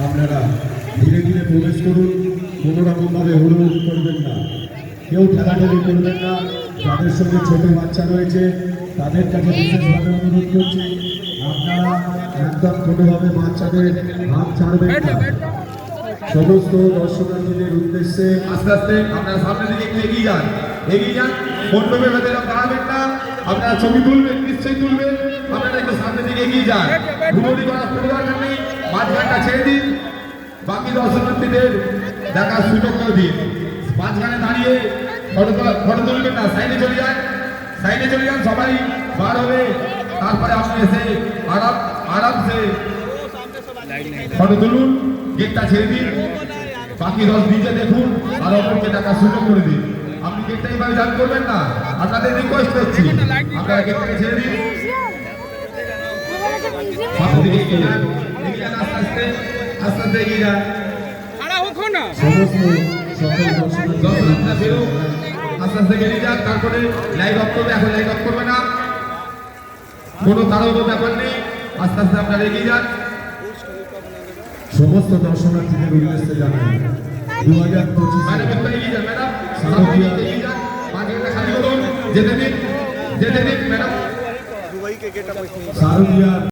আপনারা ধীরে ধীরে প্রবেশ করুন, কোনো রকমভাবে হুড়োহুড়ি করবেন না, কেউ ঠেলাঠেলি করবেন না। যাদের সঙ্গে ছোট বাচ্চা রয়েছে তাদের কাছে বিশেষভাবে অনুরোধ করছি, আপনারা একদম কোনোভাবে বাচ্চাদের হাত ছাড়বেন না। সমস্ত দর্শনার্থীদের উদ্দেশ্যে আস্তে আস্তে আপনারা সামনের দিকে একটু এগিয়ে যান। মণ্ডপের ভেতরে দাঁড়াবেন না, আপনারা ছবি তুলবেন, নিশ্চয়ই তুলবেন। আপনারা একটু সামনের দিকে এগিয়ে যান, ঘুমোলি করার কোনো দরকার নেই। মাঝখানটা ছেড়ে দিন, বাকি দর্শনার্থীদের দেখার সুযোগ করে দিন। মাঝখানে দাঁড়িয়ে ফটো তুলবেন না, সাইডে চলে যান, সবাই বার হবে। তারপরে আপনি এসে আরামসে ফটো তুলুন, গেটটা ছেড়ে দিন। বাকি দশ দিকে দেখুন আর অপরকে টাকা সুযোগ করে দিন। আপনি গেটটা এইভাবে জান করবেন না, আপনাদের রিকোয়েস্ট করছি, আপনারা গেটটাকে ছেড়ে দিন। আস্তে আস্তে এগিয়ে যান। সমস্ত সকল দর্শনার্থীদের বেরোন, আস্তে আস্তে বেরিয়ে যান। তারপরে লাইভ অফ করবে, এখন লাইভ অফ করবে না, কোনো তাড়াহুড়ো ব্যাপার নেই। আস্তে আস্তে আপনারা এগিয়ে যান। সমস্ত দর্শনার্থীদের উদ্দেশ্যে জানাই 2025 ম্যাডাম একটু এগিয়ে যান, ম্যাডাম সামনে এগিয়ে যান। মাঝখানটা খালি করুন, যেতে দিন ম্যাডাম। শারদীয়া